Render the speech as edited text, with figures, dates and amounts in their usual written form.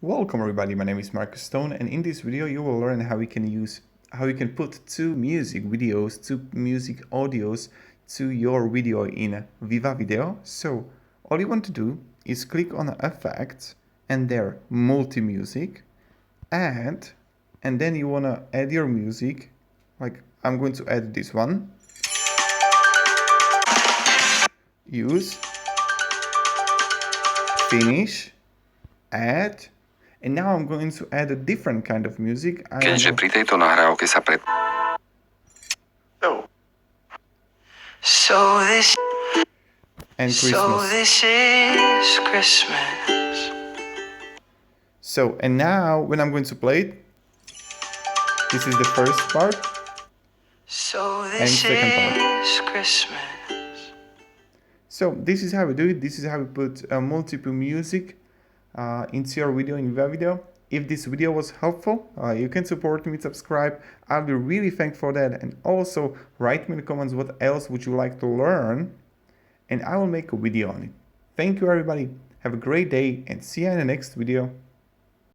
Welcome everybody, my name is Marcus Stone, and in this video you will learn how you can put two music audios to your video in VivaVideo. So all you want to do is click on Effects and there Multi-Music, and then you want to add your music. Like I'm going to add this one. Use, finish, add. And now I'm going to add a different kind of music. Keďže pri tejto nahrávke sa So this is Christmas. So, and now when I'm going to play it, this is the first part. So this is Christmas. So this is how we do it. This is how we put multiple music into your video in VivaVideo. If this video was helpful, you can support me, subscribe. I'll be really thankful for that. And also write me in the comments what else would you like to learn, and I will make a video on it. Thank you everybody. Have a great day and see you in the next video.